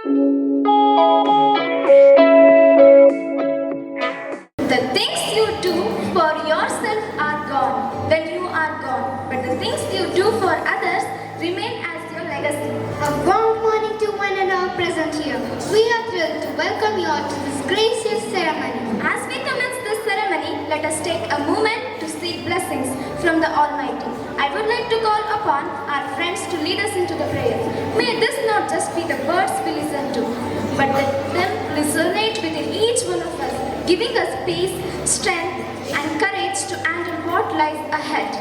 The things you do for yourself are gone when you are gone, but the things you do for others remain as your legacy. A warm morning to one and all present here. We are thrilled to welcome you all to this gracious ceremony. As we commence this ceremony, let us take a moment to seek blessings from the Almighty. I would like to call upon our friends to lead us into the prayer. May this not just be the words we listen to, but let them resonate within each one of us, giving us peace, strength, and courage to handle what lies ahead.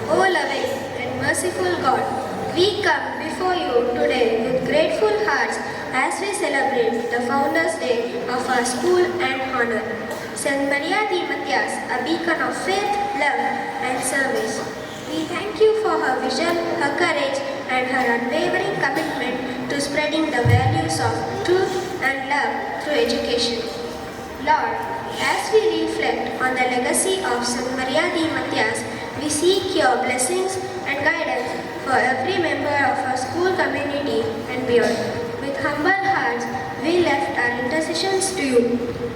O loving and merciful God, we come before you today with grateful hearts as we celebrate the Founders' Day of our school and honor. Saint Maria de Matias, a beacon of faith, love, and service. We thank you for her vision, her courage, and her unwavering commitment to spreading the values of truth and love through education. Lord, as we reflect on the legacy of Saint Maria de Matias, we seek your blessings and guidance for every member of our school community and beyond. With humble hearts, we left our intercessions to you.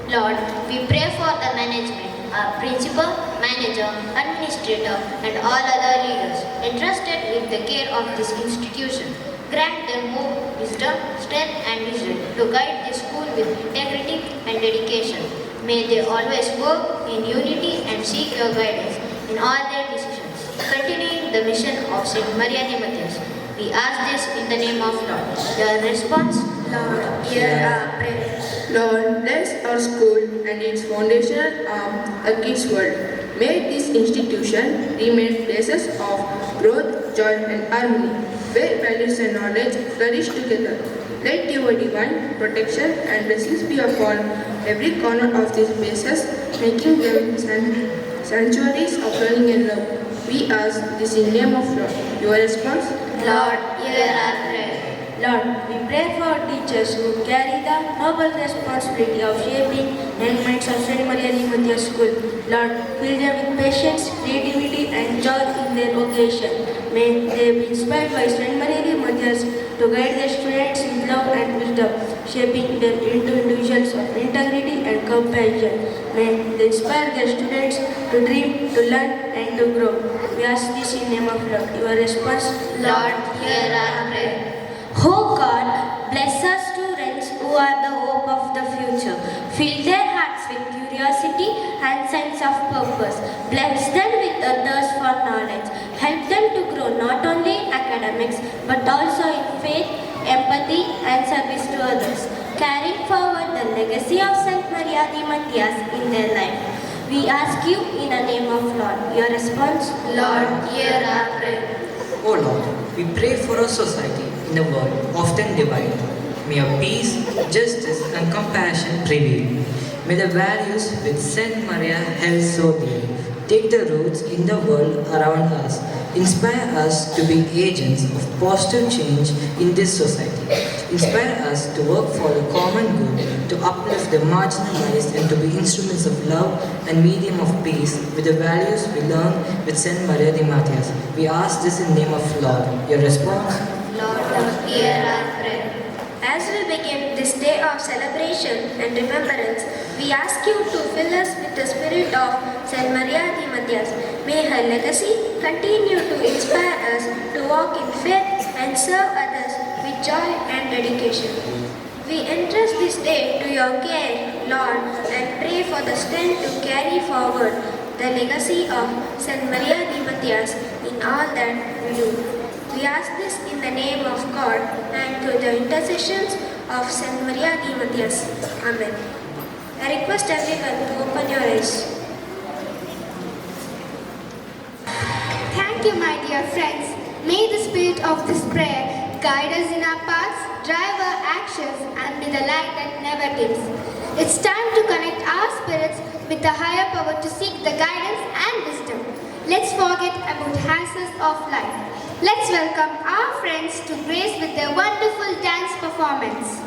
Lord, we pray for the management, our principal, manager, administrator, and all other leaders entrusted with the care of this institution. Grant them more wisdom, strength, and vision to guide the school with integrity and dedication. May they always work in unity and seek your guidance in all their decisions. Continuing the mission of Saint Maria de Matias, we ask this in the name of Lord. Your response? Lord, hear our prayer. Lord, bless our school and its foundational arm, a kids' world. May this institution remain places of growth, joy, and harmony, where values and knowledge flourish together. Let your divine protection and blessings be upon every corner of these places, making them sanctuaries of learning and love. We ask this in the name of Lord. Your response? Lord, hear our prayer. Lord, we pray for teachers who carry the noble responsibility of shaping young minds of St. Maria the Matthias School. Lord, fill them with patience, creativity and joy in their vocation. May they be inspired by St. Maria the Matthias to guide their students in love and wisdom, shaping them into individuals of integrity and compassion. May they inspire their students to dream, to learn and to grow. We ask this in the name of Lord. Your response, Lord, hear our prayer. Oh God, bless our students who are the hope of the future. Fill their hearts with curiosity and sense of purpose. Bless them with a thirst for knowledge. Help them to grow not only in academics but also in faith, empathy and service to others, carrying forward the legacy of Saint Maria the Matthias in their life. We ask you in the name of Lord. Your response? Lord, hear our prayer. O Lord, we pray for a society in a world often divided. May your peace, justice and compassion prevail. May the values which Saint Maria held so dear take the roots in the world around us. Inspire us to be agents of positive change in this society. Inspire us to work for the common good, to uplift the marginalized and to be instruments of love and medium of peace with the values we learn with Saint Maria the Matthias. We ask this in the name of Lord. Your response? Lord, hear our prayer. As we begin this day of celebration and remembrance, we ask you to fill us with the spirit of Saint Maria the Matthias. May her legacy continue to inspire us to walk in faith and serve others with joy and dedication. We entrust this day to your care, Lord, and pray for the strength to carry forward the legacy of Saint Maria the Matthias in all that we do. We ask this in the name of God and through the intercessions of Saint Maria the Matthias. Amen. I request everyone to open your eyes. Thank you, my dear friends. May the spirit of this prayer guide us in our paths, drive our actions, and be the light that never dims. It's time to connect our spirits with the higher power to seek the guidance and wisdom. Let's forget about hassles of life. Let's welcome our friends to grace with their wonderful dance performance.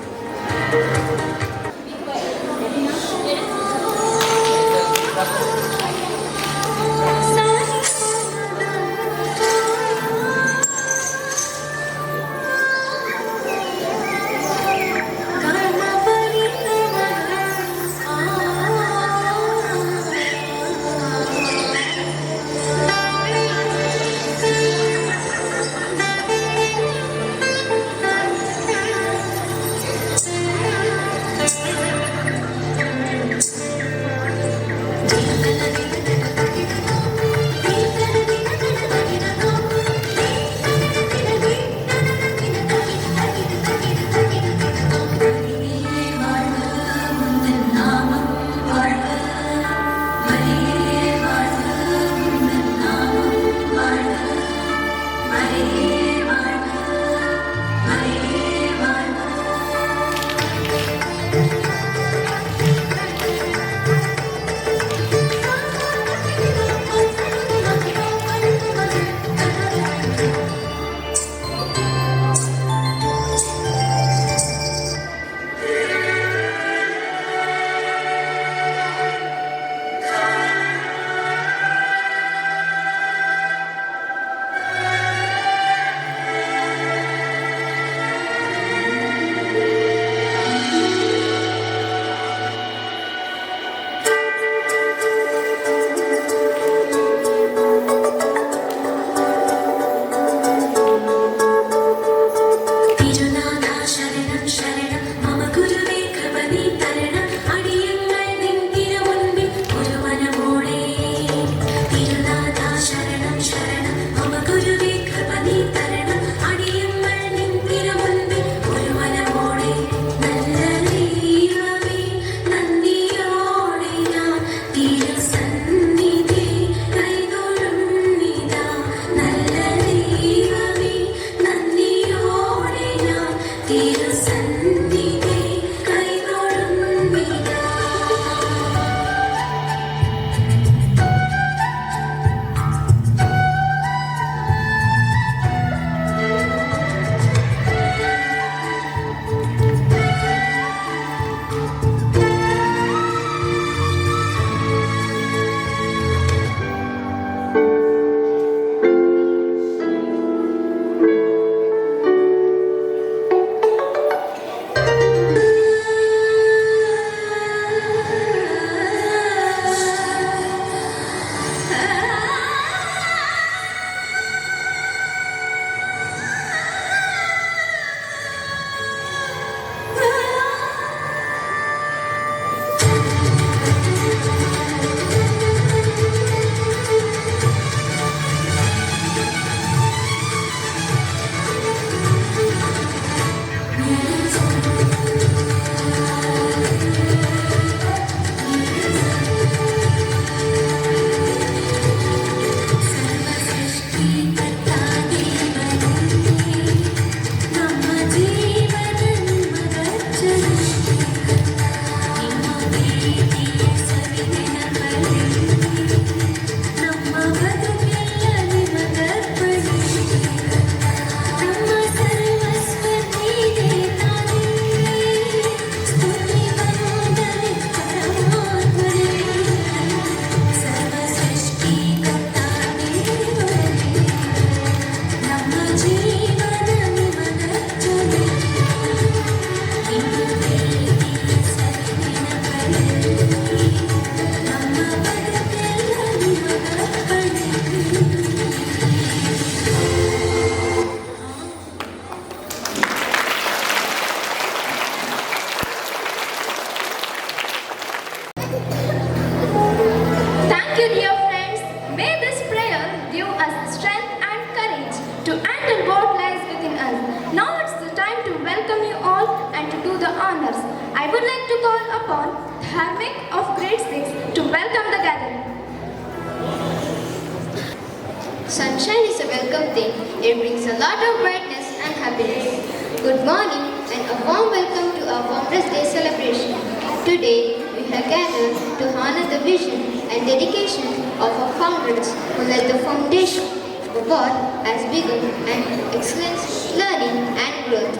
welcome thing. It brings a lot of brightness and happiness. Good morning and a warm welcome to our Founders Day celebration. Today, we have gathered to honor the vision and dedication of our founders who led the foundation of what has begun and excellence, learning and growth.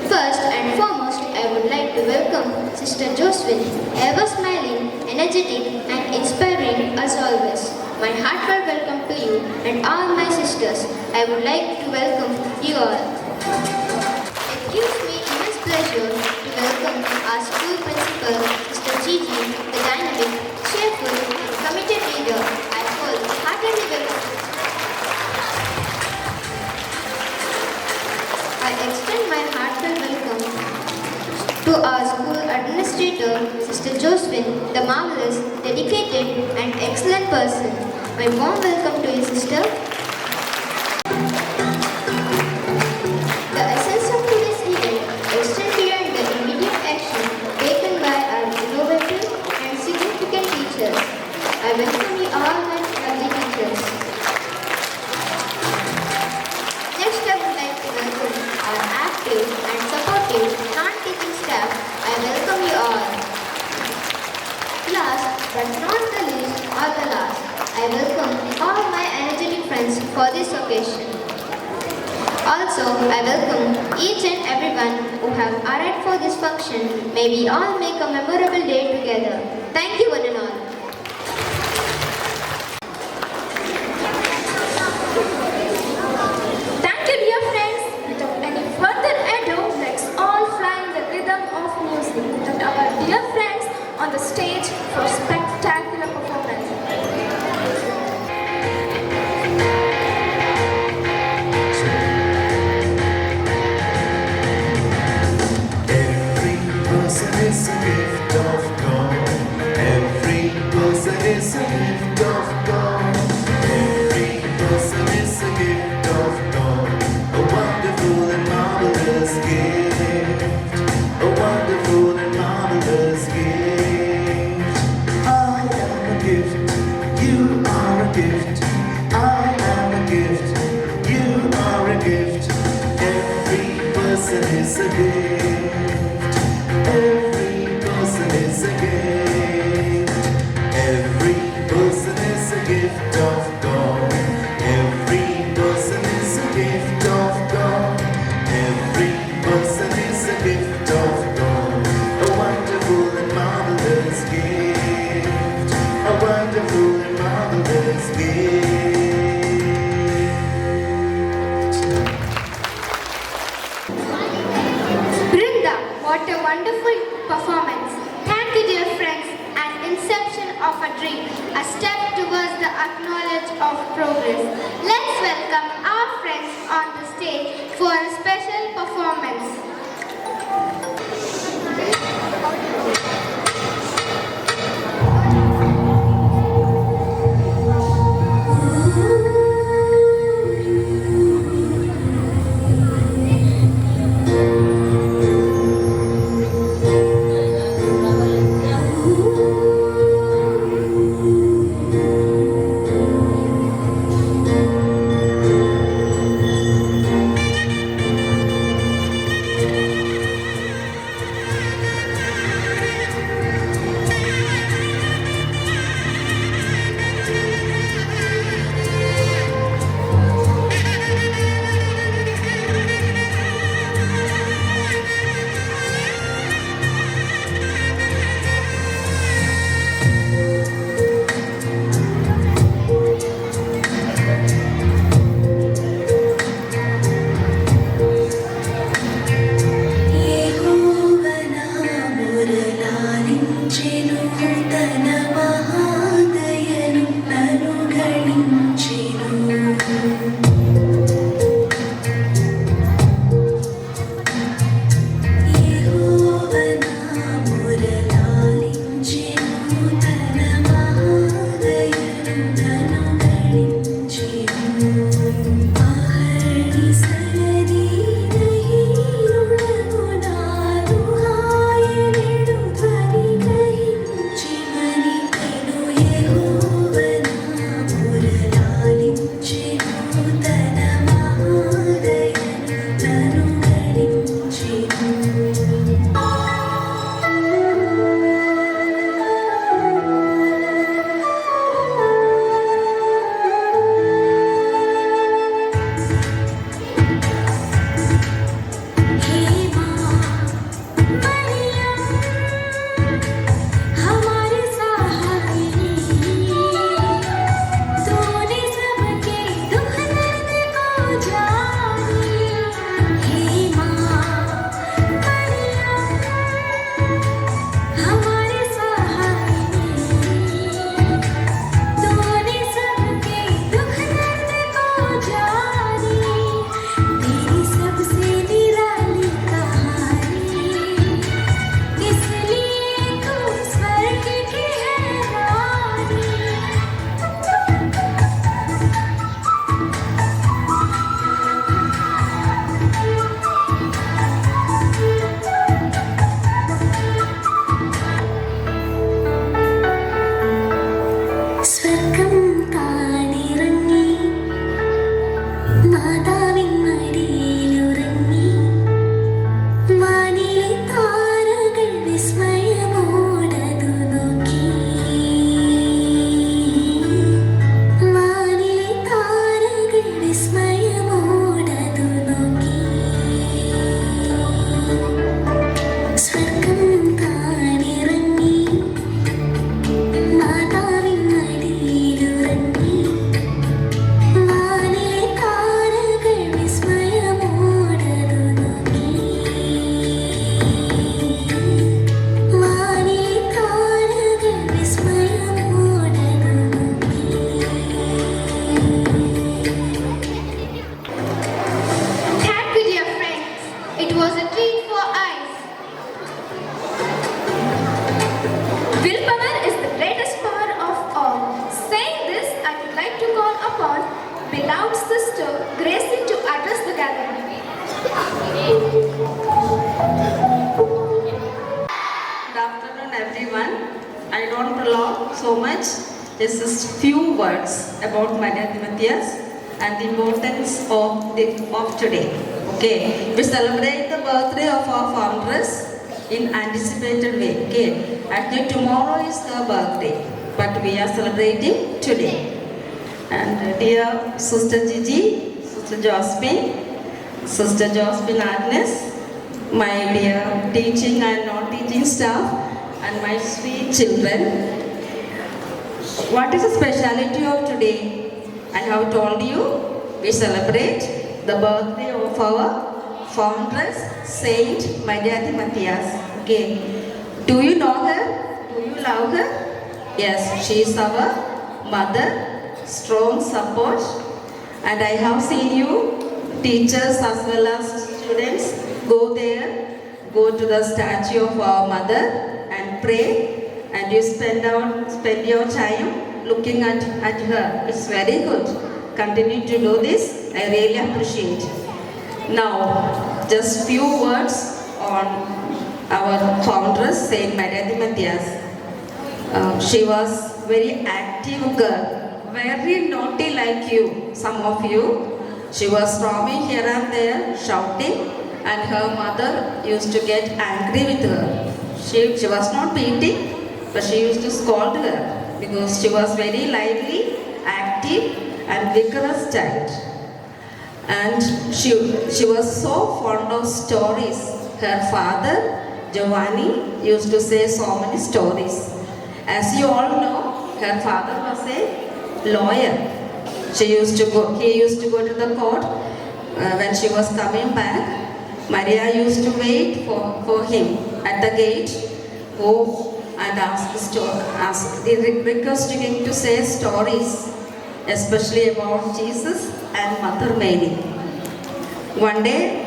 First and foremost, I would like to welcome Sister Josephine, ever smiling, energetic and inspiring as always. My heartfelt welcome to you and all my sisters. I would like to welcome you all. It gives me immense pleasure to welcome our school principal, Mr. Gigi, the dynamic, cheerful and committed leader. I heartily welcome. I extend my heartfelt welcome to our school administrator, Sister Josephine, the marvelous, dedicated and excellent person. My warm welcome to you, sister. The essence of today's event is still behind the immediate action taken by our innovative and significant teachers. I welcome you all my lovely teachers. Next, I would like to welcome our active and supportive non-teaching staff. I welcome you all. Last but not the least or the last, I welcome all my energetic friends for this occasion. Also, I welcome each and everyone who have arrived for this function. May we all make a memorable day together. Thank you one and all. Thank you, dear friends. Without any further ado, let's all fly in the rhythm of music with our dear friends on the stage for spectacular performance. Every person is a gift of God. Every person is a gift of God. Every person is a gift of God. A wonderful and marvelous gift. A wonderful and marvelous gift. I am a gift. You are a gift. I am a gift. You are a gift. Every person is a gift. Every person is a gift. Every person is a gift of God. Every person is a gift of God. Every person is a gift of God. A wonderful and marvelous gift. A wonderful and marvelous gift. Brinda, what a wonderful performance. Thank you, dear friends. An inception of a dream, a step towards the acknowledge of progress. Let's welcome our friends on the stage for a special performance. don't prolong so much. Just few words about Maria Timotheus and the importance of today. Okay, we celebrate the birthday of our foundress in anticipated way. Okay, actually tomorrow is her birthday, but we are celebrating today. And dear Sister Gigi, Sister Josephine Agnes, my dear teaching and non-teaching staff, and my sweet children. What is the speciality of today? I have told you, we celebrate the birthday of our foundress, Saint Maria Timotheus. Okay. Do you know her? Do you love her? Yes, she is our mother, strong support. And I have seen you, teachers as well as students, go there, go to the statue of our mother and pray. And you spend your time looking at her. It's very good. Continue to do this. I really appreciate. Now, just few words on our foundress, Saint Maria Timotheus. She was very active girl, very naughty like you, some of you. She was roaming here and there, shouting, and her mother used to get angry with her. She was not beating, but she used to scold her because she was very lively, active, and vigorous child. And she was so fond of stories. Her father, Giovanni, used to say so many stories. As you all know, her father was a lawyer. He used to go to the court when she was coming back. Maria used to wait for him at the gate, go and requesting him to say stories, especially about Jesus and Mother Mary. One day,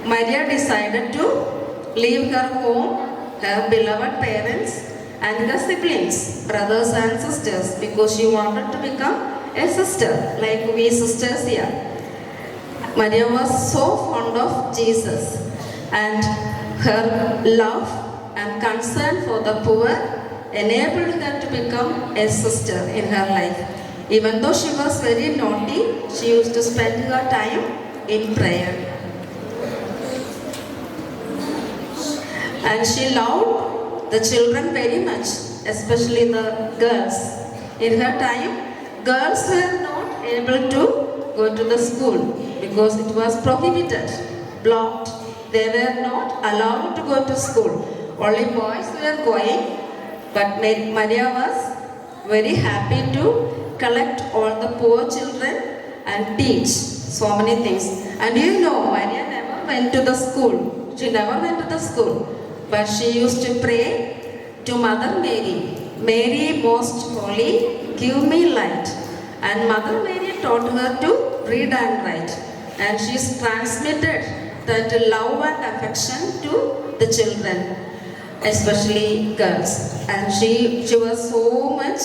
Maria decided to leave her home, her beloved parents, and her siblings, brothers and sisters, because she wanted to become a sister, like we sisters here. Maria was so fond of Jesus, and her love and concern for the poor enabled her to become a sister in her life. Even though she was very naughty, she used to spend her time in prayer. And she loved the children very much, especially the girls. In her time, girls were not able to go to the school because it was prohibited, blocked. They were not allowed to go to school. Only boys were going, but Maria was very happy to collect all the poor children and teach so many things. And you know, Maria never went to the school. She never went to the school. But she used to pray to Mother Mary. Mary, most holy, give me light. And Mother Mary taught her to read and write. And she's transmitted that love and affection to the children, especially girls. And she was so much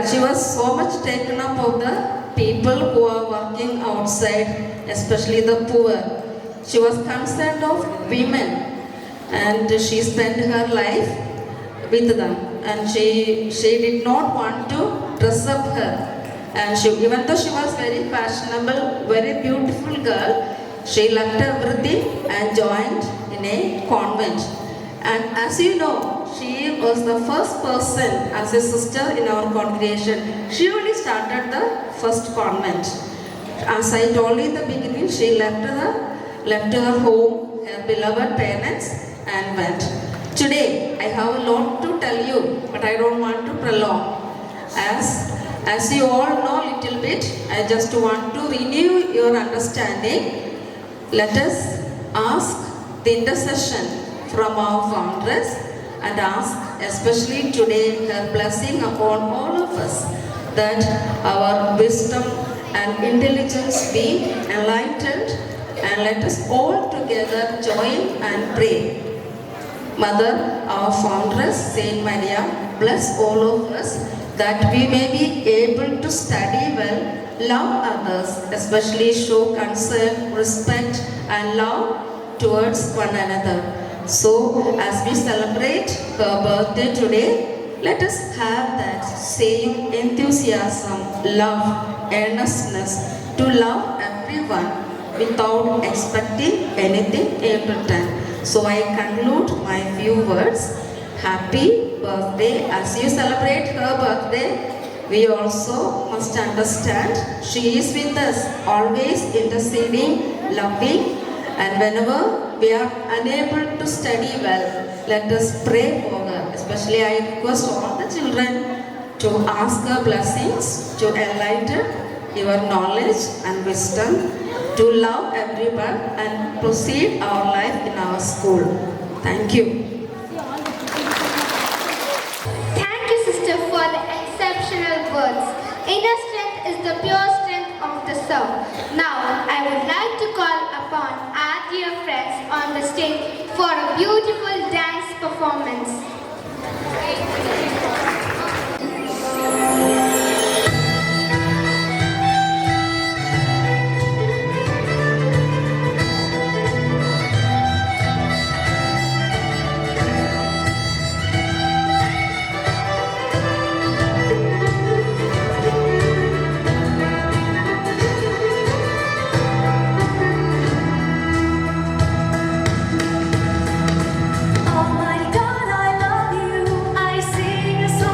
she was so much taken up of the people who are working outside, especially the poor. She was concerned of women, and she spent her life with them. And she did not want to dress up her. And even though she was very fashionable, very beautiful girl, she left everything and joined in a convent. And as you know, she was the first person as a sister in our congregation. She only started the first convent. As I told you in the beginning, she left her home, her beloved parents, and went. Today, I have a lot to tell you, but I don't want to prolong. As you all know a little bit, I just want to renew your understanding. Let us ask the intercession from our foundress and ask especially today her blessing upon all of us, that our wisdom and intelligence be enlightened, and let us all together join and pray. Mother, our foundress, Saint Maria, bless all of us that we may be able to study well, love others, especially show concern, respect and love towards one another. So, as we celebrate her birthday today, Let us have that same enthusiasm, love, earnestness to love everyone without expecting anything in return. So I conclude my few words. Happy birthday. As you celebrate her birthday, we also must understand she is with us, always interceding, loving, and whenever we are unable to study well, let us pray for her. Especially I request all the children to ask her blessings, to enlighten your knowledge and wisdom, to love everyone and proceed our life in our school. Thank you. Thank you, sister, for the exceptional words. Inner strength is the pure strength of the soul. Now, I would like to call upon our dear friends on the stage for a beautiful dance performance. Oh my God, I love you. I sing a song.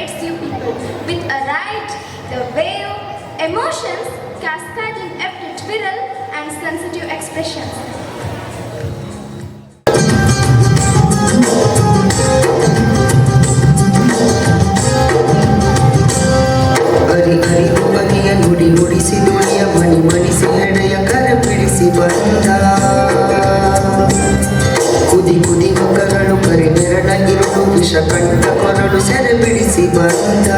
celebrates you people with a ride, the wave, emotions cascading every twiddle and sensitive expressions. ಅರಿ ಅರಿದು ಬಗೆಯ ನುಡಿ ನುಡಿಸಿ ನುಡಿಯ ಮಣಿ ಮಣಿಸಿ ಹೆಡೆಯ ಕರ ಬಿಡಿಸಿ ಬಂದ ಕುದಿ ಕುದಿ ಮುಖಗಳು ಕರಿ ನೆರಳಗಿರುಳು ವಿಷ ಕಂಠ ಕೊರಡು ಸೆರೆ ಬಿಡಿಸಿ ಬಂದ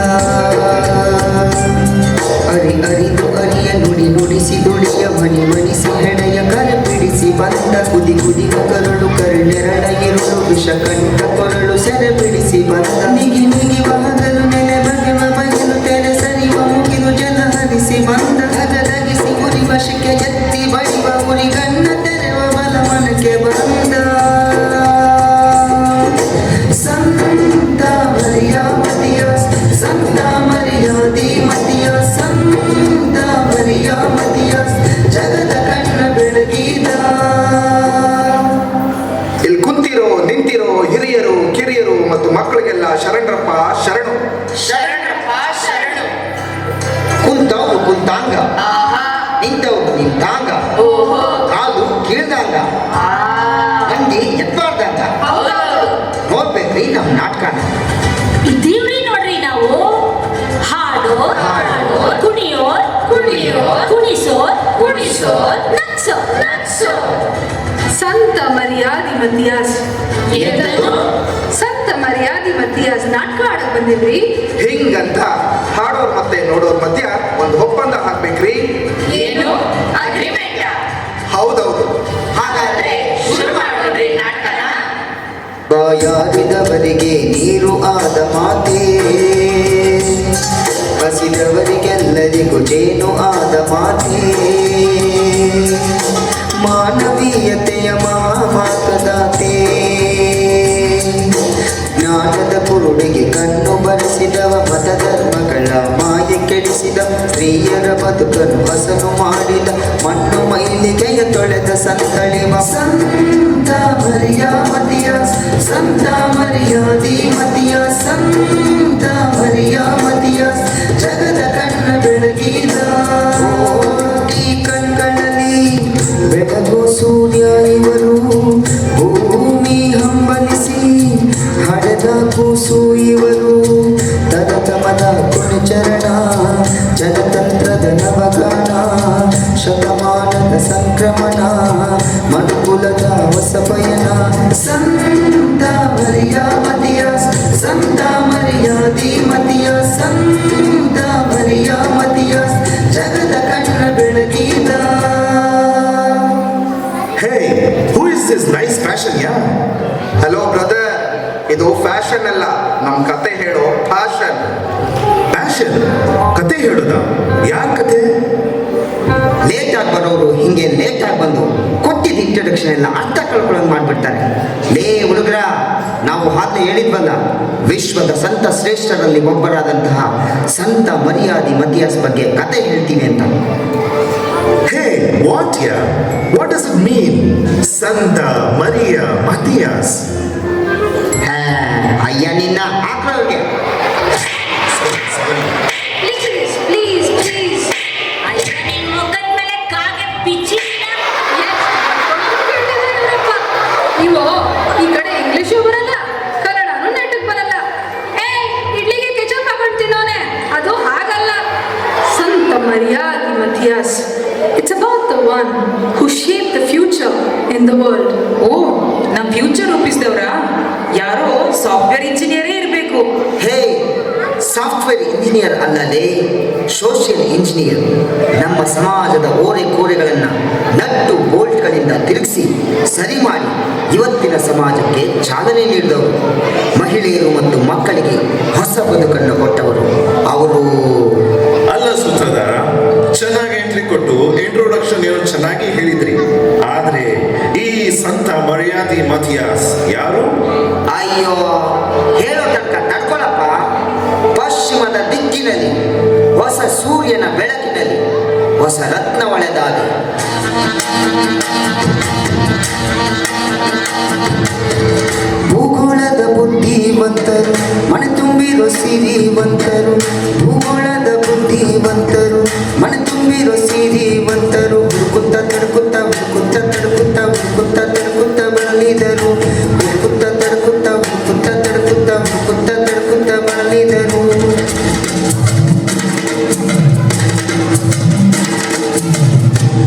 ಅರಿ ಅರಿದು ಅರಿಯ ನುಡಿ ನುಡಿಸಿ ನುಡಿಯ ಮಣಿ ಮಣಿಸಿ ಹೆಡೆಯ ಕರ ಬಿಡಿಸಿ ಬಂದ ಕುದಿ ಕುದಿ ಮುಖಗಳು ಕರಿ ನೆರಳಗಿರುಳು ವಿಷ ಕಂಠ ಕೊರಳು ಸೆರೆ ಬಿಡಿಸಿ ಬಂದ ನಿಗಿ ನಿಗಿ ಬಹಗಲು ನೆನೆ ಬಗೆವ ಬಗೆಲು ತೆರೆ ಸರಿವ ಮುಗಿಲು ಜನ ಹರಿಸಿ ಬಂದ ಗಜದಗಿಸಿ ಉರಿ ವಶಕ್ಕೆ ಎತ್ತಿ ಬಡಿವ ಉರಿ ಕಣ್ಣ ತೆರೆವ ಬಲ ಮನಕ್ಕೆ ಬಂದ ಸಂತ ಮರಿಯಾಮತಿಯ ಸಂತ ಮರಿಯಾದಿಮತಿಯ ಸಂತ ಮರಿಯಾಮತಿಯ ಜಗದ ಕಣ್ಣ ಬೆಳಗಿದ. ಇಲ್ಲಿ ಕುಂತಿರೋ ನಿಂತಿರೋ ಹಿರಿಯರು ಕಿರಿಯರು ಮತ್ತು ಮಕ್ಕಳಿಗೆಲ್ಲ ಶರಣರಪ್ಪ ಶರಣು. ಶರಣಪ್ಪ ಶರಣು. ಕುಂತವ್ರು ಕುಂತಾಂಗ, ನಿಂತವ್ರು ನಿಂತಾಂಗ, ಕಾಲು ಕೀಳ್ದಂಗ, ಮಂದಿ ಎತ್ಬಾರ್ದಂಗ. ನೋಡ್ಬೇಕ್ರಿ ನಮ್ ನಾಟಕನ. ಇದ್ದೀವ್ರಿ ನೋಡ್ರಿ ನಾವು ಹಾಡೋರ್ ಹಾಡೋರ್ ಕುಣಿಯೋರ್ ಕುಣಿಯೋರ್ ಕುಣಿಸೋರ್ ಕುಣಿಸೋರ್ ನಗ್ಸೋರ್ ನಗ್ಸೋರ್. ಸಂತ ಮರ್ಯಾದಿ ಮತಿಯಾಸ್ ಏನದು? ಸಂತ ಮರ್ಯಾದಿ ಮತಿಯಾಸ್ ನಾಟಕ ಆಡಕ್ ಬಂದಿದ್ರಿ. ಹಿಂಗಂತ ಹಾಡೋರ್ ಮತ್ತೆ ನೋಡೋರ್ ಮಧ್ಯ ಒಂದು ಒಪ್ಪಂದ ಹಾಕ್ಬೇಕ್ರಿ. ಏನು ಅಗ್ರಿಮೆಂಟ್? ಹೌದೌದು. ಹಾಗಾದ್ರೆ ಶುರು ಮಾಡೋದ್ರಿ ನಾಟಕನ. ಬಾಯಾರಿದವರಿಗೆ ನೀರು ಆದ ಮಾತೇ, ಹಸಿದವರಿಗೆಲ್ಲರಿಗೂ ಜೇನು ಆದ ಮಾತೇ, ಮಾನವೀಯತೆಯ ಮಾತದಾತೆ, ಜ್ಞಾನದ ಕುರುಡಿಗೆ ಕಣ್ಣು ಬರೆಸಿದವ, ಮತಧರ್ಮಗಳ ಮಾಯ ಕೆಡಿಸಿದ, ಸ್ತ್ರೀಯರ ಬದುಕನ್ನು ಹಸನು ಮಾಡಿದ, ಮಣ್ಣು ಮೈಲಿಗೆಯ ತೊಳೆದ ಸಂತಳಿವ ಸಂತ ಮರಿಯಾಮತಿಯ ಸಂತ ಮರಿಯಾದಿಮತಿಯ ಸಂತ ಮರಿಯಾಮತಿಯ ಜಗದ ಕಣ್ಣ ಬೆಳಗಿದ. ಈ ಕಣ್ಗಳಲ್ಲಿ ಬೆಳಗು ಸೂರ್ಯ ಇವರು, ಭೂಮಿ ಹಂಬಲಿಸಿ ಹಡೆದ ಕೂಸು ಇವರು, ತರತಮದ ಕುಣಿಚರಣ ಜನತಂತ್ರದ ನವಗಾನ, ಶತಮಾನದ ಸಂಕ್ರಮಣ ಮನುಕುಲದ ಹೊಸ ಪಯಣ. ಸಂತ ಮರಿಯಾಮತಿಯ ಸಂತ ಮರಿಯಾದಿಮತಿಯ ಸಂತ ಮರಿಯಾಮತಿಯ ಜಗದ ಕಣ್ಣ ಬೆಳಗಿದ. Hey, who is this nice fashion, yeah? Hello brother, ಇದು ಫ್ಯಾಷನ್ ಅಲ್ಲ, ನಮ್ ಕತೆ ಹೇಳೋ ಫ್ಯಾಷನ್. ಪ್ಯಾಷನ್ ಕತೆ ಹೇಳೋದ? ಯಾರ್ ಕತೆ? ಲೇಟ್ ಆಗಿ ಬರೋರು ಹಿಂಗೆ ಲೇಟ್ ಆಗಿ ಬಂದು ಕೊಟ್ಟಿದ್ದ ಇಂಟ್ರೊಡಕ್ಷನ್ ಎಲ್ಲ ಅರ್ಥ ಕಳ್ಕೊಳ್ಳೋದು ಮಾಡ್ಬಿಡ್ತಾರೆ. ಲೇ ಹುಡುಗರ, ನಾವು ಹಾಗೆ ಹೇಳಿದ್ವಲ್ಲ, ವಿಶ್ವದ ಸಂತ ಶ್ರೇಷ್ಠರಲ್ಲಿ ಒಬ್ಬರಾದಂತಹ ಸಂತ ಮರಿಯಾದಿ ಮತಿಯಾಸ್ ಬಗ್ಗೆ ಕತೆ ಹೇಳ್ತೀವಿ ಅಂತ. Hey, what yeah? What does it mean? Santa Maria Matthias. ಅಯ್ಯ ನಿನ್ನ ಆಕ್ರವ್ರಿಗೆ. Please please please. ಅಯ್ಯ ನಿನ್ ಮುಖದ ಮೇಲೆ ಕಾಗೆ ಬಿಚ್ಚಿಲ್ಲ. ನೀವು ಈ ಕಡೆ ಇಂಗ್ಲಿಷು ಬರಲ್ಲ, ಕನ್ನಡನೂ ನೆಟ್ಟಗ್ ಬರಲ್ಲ. ಇಡ್ಲಿಗೆ ಕೆಚಪ್ ಹಾಕೊಂಡು ತಿನ್ನೋನೆ, ಅದು ಹಾಗಲ್ಲ. ಸಂತ Maria De Mattias, it's about the one who shape the future in the world. ಓ, ನಮ್ಮ ಫ್ಯೂಚರ್ ರೂಪಿಸಿದವ್ರ ಯಾರೋ ಸಾಫ್ಟ್ವೇರ್ ಇಂಜಿನಿಯರೇ ಇರಬೇಕು. ಹೇ, ಸಾಫ್ಟ್ವೇರ್ ಇಂಜಿನಿಯರ್ ಅಲ್ಲದೆ ಸೋಷಿಯಲ್ ಇಂಜಿನಿಯರ್. ನಮ್ಮ ಸಮಾಜದ ಓರೆ ಕೋರೆಗಳನ್ನು ನಟ್ಟು ಬೋಲ್ಟ್ಗಳಿಂದ ತಿರುಗಿಸಿ ಸರಿ ಮಾಡಿ ಇವತ್ತಿನ ಸಮಾಜಕ್ಕೆ ಚಾಲನೆ ನೀಡಿದವರು, ಮಹಿಳೆಯರು ಮತ್ತು ಮಕ್ಕಳಿಗೆ ಹೊಸ ಬದುಕನ್ನು ಕೊಟ್ಟವರು ಅವರು. ಅಲ್ಲ ಸೂತ್ರಧಾರ, ಚೆನ್ನಾಗಿ ಎಂಟ್ರಿ ಕೊಟ್ಟು ಇಂಟ್ರೊಡಕ್ಷನ್ ಏನೋ ಚೆನ್ನಾಗಿ ಹೇಳಿದ್ರಿ. ಆದ್ರೆ ಈ ಸಂತ ಮರ್ಯಾದಿ ಮಥಿಯಾಸ್ ಯಾರು? ಅಯ್ಯೋ, ಹೇಳೋ ತನಕ ತಡ್ಕೊಳಪ್ಪ. ಪಶ್ಚಿಮದ ದಿಕ್ಕಿನಲ್ಲಿ ಹೊಸ ಸೂರ್ಯನ ಬೆಳಕಿನಲ್ಲಿ ಹೊಸ ರತ್ನ ಒಳೆದಾಗಿ ಭೂಗೋಳದ ಬುದ್ಧಿವಂತರು ಮನೆ ತುಂಬಿರೋ ಸಿರಿವಂತರು, ಭೂಗೋಳದ ಬುದ್ಧಿವಂತರು, ಮನ ತುಂಬಿರೋ ಸಿರಿವಂತರು. ಹುಡುಕುತ್ತ ತಡ್ಕುತ್ತ ಹುಡುಕುತ್ತ ತಡ್ಕುತ್ತ ಹುಡುಕುತ್ತ ತಡ್ಕುತ್ತ ಬರಲಿದರು, ಹುಡುಕುತ್ತ ತಡ್ಕುತ್ತ ಹುಡುಕುತ್ತ ತಡ್ಕುತ್ತ ಹುಡುಕುತ್ತ ತಡ್ಕುತ್ತ ಬರಲಿದರು.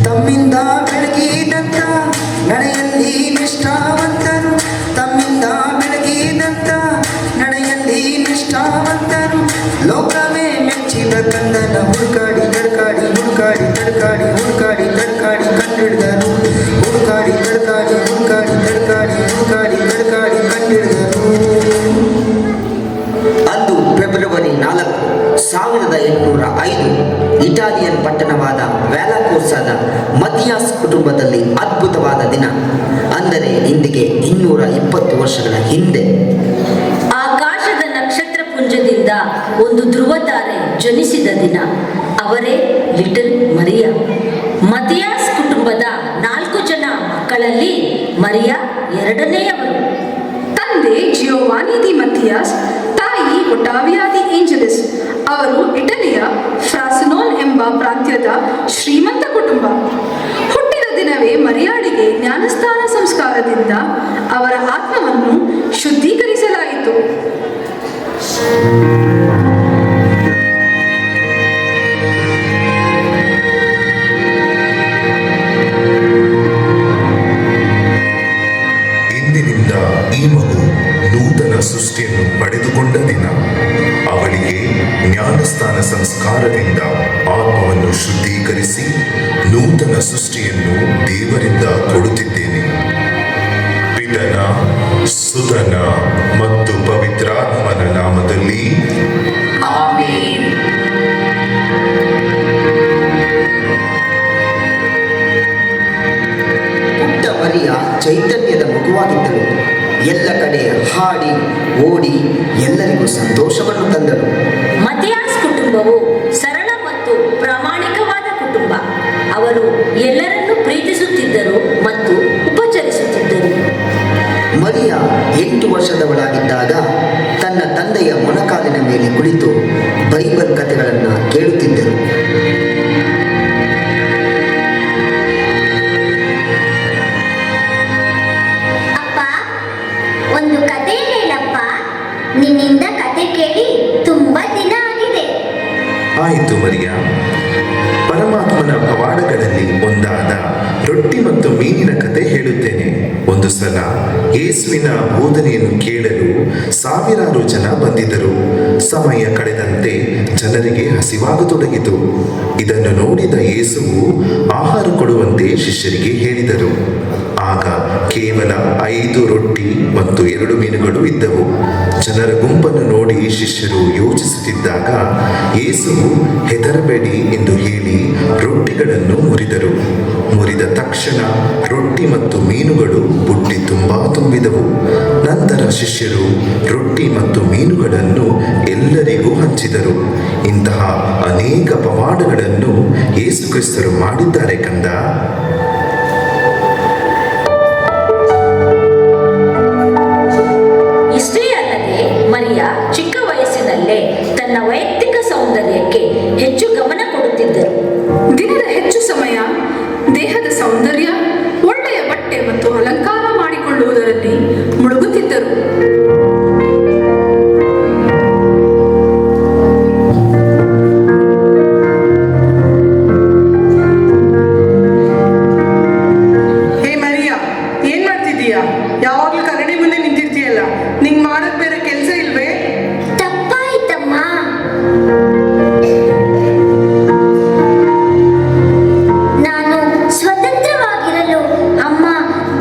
ತಮ್ಮಿಂದ ಬೆಳಗಿದಂತ ನಡೆಯಲ್ಲಿ ನಿಷ್ಠಾವಂತರು, ತಮ್ಮಿಂದ ಬೆಳಗಿದಂತ ನಡೆಯಲ್ಲಿ ನಿಷ್ಠಾವಂತರು. ಲೋಕವೇ ಮೆಚ್ಚಿದ ಕಂದನ ಹುಡುಕಾಡಿ ತಡ್ಕಾಡಿ ಹುಡುಕಾಡಿ ತಡ್ಕಾಡಿ ಹುಡುಕಾಡಿ ತಡ್ಕಾಡಿ ಕಂಡಿಡಿದರು, ಹುಡುಕಾಡಿ ತಡ್ಕಾಡಿ ಹುಡುಕಾಡಿ ತಡ್ಕಾಡಿ ಹುಡುಕಾಡಿ ತಡ್ಕಾಡಿ ಕಂಡಿಡಿದರು. ಅಂದು ಫೆಬ್ರವರಿ 4, 1805 ಇಟಾಲಿಯನ್ ಪಟ್ಟಣವಾದ ವ್ಯಾಲಾಕೋರ್ಸಾದ ಮಥಿಯಾಸ್ ಕುಟುಂಬದಲ್ಲಿ ಅದ್ಭುತವಾದ ದಿನ. ಅಂದರೆ ಇಂದಿಗೆ 220 ವರ್ಷಗಳ ಹಿಂದೆ ಆಕಾಶದ ನಕ್ಷತ್ರ ಪುಂಜದಿಂದ ಒಂದು ಧ್ರುವತಾರೆ ಜನಿಸಿದ ದಿನ. ಅವರೇ ಲಿಟಲ್ ಮರಿಯಾ. ಮಥಿಯಾಸ್ ಕುಟುಂಬದ 4 ಜನ ಮಕ್ಕಳಲ್ಲಿ ಮರಿಯಾ ಎರಡನೆಯವರು. ತಂದೆ ಜಿಯೋವಾನಿ ದಿ ಮಥಿಯಾಸ್, ತಾಯಿ ಒಟಾವಿಯಾ ದಿ ಏಂಜಲಿಸ್. ಅವರು ಇಟಲಿಯ ಫ್ರಾಸಿನೋಲ್ ಎಂಬ ಪ್ರಾಂತ್ಯದ ಶ್ರೀಮಂತ ಕುಟುಂಬ. ಹುಟ್ಟಿದ ದಿನವೇ ಮರಿಯಾಳಿಗೆ ಜ್ಞಾನಸ್ನಾನ ಸಂಸ್ಕಾರದಿಂದ ಅವರ ಆತ್ಮವನ್ನು ಶುದ್ಧೀಕರಿಸಲಾಯಿತು. ಇಂದಿನಿಂದ ಈ ಮಗು ನೂತನ ಸೃಷ್ಟಿಯನ್ನು ಪಡೆದುಕೊಂಡ ದಿನ. ಅವಳಿಗೆ ಜ್ಞಾನಸ್ನಾನ ಸಂಸ್ಕಾರದಿಂದ ಆತ್ಮವನ್ನು ಶುದ್ಧೀಕರಿಸಿ ನೂತನ ಸೃಷ್ಟಿಯನ್ನು ದೇವರಿಂದ ಕೊಡುತ್ತಿದ್ದೇನೆ. ಪಿತನ, ಸುತನ ಮತ್ತು ಪವಿತ್ರಾತ್ಮನ ನಾಮದಲ್ಲಿ ಆಮೆನ್. ಪುಟ್ಟ ಮರಿಯ ಚೈತನ್ಯದ ಮಗುವಾಗಿದ್ದಳು. ಎಲ್ಲ ಕಡೆ ಹಾಡಿ ಓಡಿ ಎಲ್ಲರಿಗೂ ಸಂತೋಷವನ್ನು ತಂದಳು. ಮಥಿಯಾಸ್ ಕುಟುಂಬವು ಸರಳ ಮತ್ತು ಪ್ರಾಮಾಣಿಕವಾದ ಕುಟುಂಬ. ಅವರು ಎಲ್ಲರನ್ನೂ ಪ್ರೀತಿಸುತ್ತಿದ್ದರು ಮತ್ತು ಉಪಚರಿಸುತ್ತಿದ್ದರು. ಮರಿಯ 8 ವರ್ಷದವಳಾಗಿದ್ದಾಗ ತನ್ನ ತಂದೆಯ ಮೊಣಕಾಲಿನ ಮೇಲೆ ಕುಳಿತು ಬೈಬಲ್ ಕಥೆಗಳನ್ನು ಕೇಳುತ್ತಿದ್ದರು. ಅಪ್ಪ, ಒಂದು ಕತೆ ಹೇಳಪ್ಪ. ನಿನ್ನಿಂದ ಕತೆ ಕೇಳಿ ತುಂಬಾ ದಿನ ಆಗಿದೆ. ಆಯಿತು ಮರಿಯಾ. ಪರಮಾತ್ಮನ ಪವಾಡಗಳಲ್ಲಿ ಒಂದಾದ ರೊಟ್ಟಿ ಮತ್ತು ಮೀನಿನ ಕತೆ ಹೇಳುತ್ತೇನೆ. ಒಂದು ಸಲ ಯೇಸುವಿನ ಬೋಧನೆಯನ್ನು ಕೇಳಲು ಸಾವಿರಾರು ಜನ ಬಂದಿದ್ದರು. ಸಮಯ ಕಳೆದಂತೆ ಜನರಿಗೆ ಹಸಿವಾಗತೊಡಗಿತು. ಇದನ್ನು ನೋಡಿದ ಯೇಸುವು ಆಹಾರ ಕೊಡುವಂತೆ ಶಿಷ್ಯರಿಗೆ ಹೇಳಿದರು. ಆಗ ಕೇವಲ 5 ರೊಟ್ಟಿ ಮತ್ತು 2 ಮೀನುಗಳು ಇದ್ದವು. ಜನರ ಗುಂಪನ್ನು ನೋಡಿ ಶಿಷ್ಯರು ಯೋಚಿಸುತ್ತಿದ್ದಾಗ ಯೇಸುವು ಹೆದರಬೇಡಿ ಎಂದು ಹೇಳಿ ರೊಟ್ಟಿಗಳನ್ನು ಮುರಿದರು. ಮುರಿದ ತಕ್ಷಣ ರೊಟ್ಟಿ ಮತ್ತು ಮೀನುಗಳು ಬುಟ್ಟಿ ತುಂಬಾ ತುಂಬಿದವು. ನಂತರ ಶಿಷ್ಯರು ರೊಟ್ಟಿ ಮತ್ತು ಮೀನುಗಳನ್ನು ಎಲ್ಲರಿಗೂ ಹಂಚಿದರು. ಇಂತಹ ಅನೇಕ ಪವಾಡಗಳನ್ನು ಯೇಸು ಕ್ರಿಸ್ತರು ಮಾಡಿದ್ದಾರೆ ಕಂದ. ಇಷ್ಟೇ ಅಲ್ಲದೆ ಮರಿಯಾ ಚಿಕ್ಕ ವಯಸ್ಸಿನಲ್ಲೇ ತನ್ನ ವೈಯಕ್ತಿಕ ಸೌಂದರ್ಯಕ್ಕೆ ಹೆಚ್ಚು ಗಮನ ಕೊಡುತ್ತಿದ್ದರು. ದಿನದ ಹೆಚ್ಚು ಸಮಯ ದೇಹದ ಸೌಂದರ್ಯ, ಒಳ್ಳೆಯ ಬಟ್ಟೆ ಮತ್ತು ಅಲಂಕಾರ ಮಾಡಿಕೊಳ್ಳುವುದರಲ್ಲಿ ಮುಳುಗುತ್ತಿದ್ದರು. ಹೇ ಮರಿಯಾ, ಏನ್ ಮಾಡ್ತಿದ್ದೀಯಾ? ಯಾವಾಗ್ಲೂ ಕನ್ನಡಿ ಮುಂದೆ ನಿಂತಿರ್ತೀಯಲ್ಲ, ನಿಂಗ್ ಮಾಡಕ್ ಬೇರೆ ಕೆಲ್ಸ ಇಲ್ವೇ? ತಪ್ಪಾಯ್ತಮ್ಮ. ನಾನು ಸ್ವತಂತ್ರವಾಗಿರಲು ಅಮ್ಮ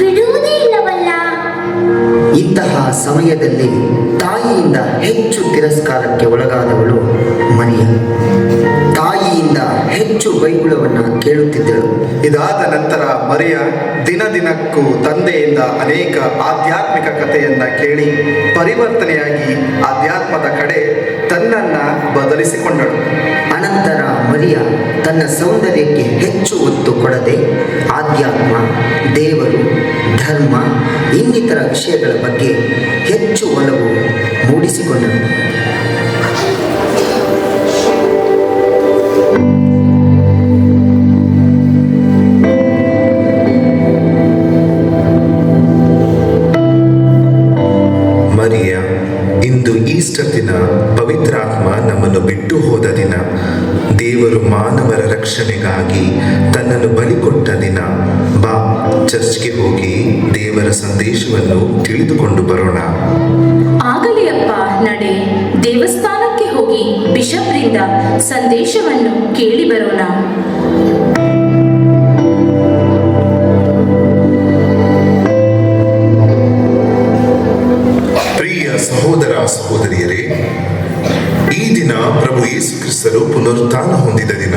ಬಿಡುವುದೇ ಇಲ್ಲವಲ್ಲ. ಇಂತಹ ಸಮಯದಲ್ಲಿ ತಾಯಿಯಿಂದ ಹೆಚ್ಚು ತಿರಸ್ಕಾರಕ್ಕೆ ಒಳಗಾದವಳು ಮರಿಯ. ತಾಯಿಯಿಂದ ಹೆಚ್ಚು ಬೈಗುಳವನ್ನು ಕೇಳುತ್ತಿದ್ದಳು. ಇದಾದ ನಂತರ ಮರಿಯ ದಿನ ದಿನಕ್ಕೂ ತಂದೆಯಿಂದ ಅನೇಕ ಆಧ್ಯಾತ್ಮಿಕ ಕಥೆಯನ್ನ ಕೇಳಿ ಪರಿವರ್ತನೆಯಾಗಿ ಆಧ್ಯಾತ್ಮದ ಕಡೆ ತನ್ನನ್ನ ಬದಲಿಸಿಕೊಂಡಳು. ಅನಂತರ ಮರಿಯ ತನ್ನ ಸೌಂದರ್ಯಕ್ಕೆ ಹೆಚ್ಚು ಒತ್ತು ಕೊಡದೆ ಆಧ್ಯಾತ್ಮ, ದೇವರು, ಧರ್ಮ ಇನ್ನಿತರ ವಿಷಯಗಳ ಬಗ್ಗೆ ಹೆಚ್ಚು ಒಲವು ಮೂಡಿಸಿಕೊಂಡಳು. ಈಸ್ಟರ್ ದಿನ ಪವಿತ್ರಾತ್ಮ ನಮ್ಮನ್ನು ಬಿಟ್ಟು ಹೋದ ದಿನ, ದೇವರು ಮಾನವರ ರಕ್ಷಣೆಗಾಗಿ ತನ್ನನ್ನು ಬಲಿಕೊಟ್ಟ ದಿನ. ಬಾ, ಚರ್ಚ್ಗೆ ಹೋಗಿ ದೇವರ ಸಂದೇಶವನ್ನು ತಿಳಿದುಕೊಂಡು ಬರೋಣ. ಆಗಲಿ ಅಪ್ಪ, ನಡೆ. ದೇವಸ್ಥಾನಕ್ಕೆ ಹೋಗಿ ಬಿಷಪ್ರಿಂದ ಸಂದೇಶವನ್ನು ಕೇಳಿ ಬರೋಣ. ಪ್ರಿಯ ಸಹೋದರ ಸಹೋದರಿಯರೇ, ಈ ದಿನ ಪ್ರಭು ಯೇಸು ಕ್ರಿಸ್ತರು ಪುನರುತ್ಥಾನ ಹೊಂದಿದ ದಿನ.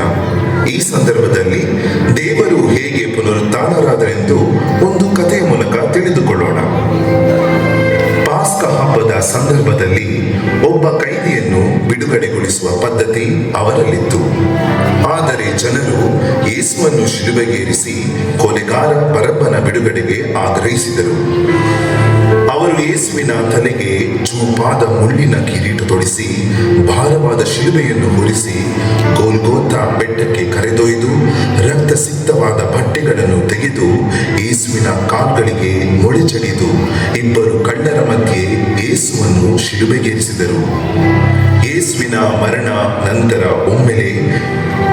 ಈ ಸಂದರ್ಭದಲ್ಲಿ ದೇವರು ಹೇಗೆ ಪುನರುತ್ಥಾನರಾದರೆಂದು ಒಂದು ಕಥೆಯ ಮೂಲಕ ತಿಳಿದುಕೊಳ್ಳೋಣ. ಪಾಸ್ಕ ಹಬ್ಬದ ಸಂದರ್ಭದಲ್ಲಿ ಒಬ್ಬ ಕೈದಿಯನ್ನು ಬಿಡುಗಡೆಗೊಳಿಸುವ ಪದ್ಧತಿ ಅವರಲ್ಲಿತ್ತು. ಆದರೆ ಜನರು ಯೇಸುವನ್ನು ಶಿಲುಬೆಗೇರಿಸಿ ಕೊಲೆಗಾರ ಬರಬ್ಬನ ಬಿಡುಗಡೆಗೆ ಆಗ್ರಹಿಸಿದರು. ಅವರು ಯೇಸುವಿನ ತಲೆಗೆ ಚೂಪಾದ ಮುಳ್ಳಿನ ಕಿರೀಟ ತೊಡಿಸಿ ಭಾರವಾದ ಶಿಲುಬೆಯನ್ನು ಹೊರಿಸಿ ಗೋಲ್ಗೋತಾ ಬೆಟ್ಟಕ್ಕೆ ಕರೆದೊಯ್ದು ರಕ್ತಸಿಕ್ತವಾದ ಬಟ್ಟೆಗಳನ್ನು ತೆಗೆದು ಯೇಸುವಿನ ಕಾಲ್ಗಳಿಗೆ ಮೊಳೆಚಡಿದು ಇಬ್ಬರು ಕಳ್ಳರ ಮಧ್ಯೆ ಯೇಸುವನ್ನು ಶಿಲುಬೆಗೇರಿಸಿದರು. ಯೇಸುವಿನ ಮರಣ ನಂತರ ಒಮ್ಮೆಲೆ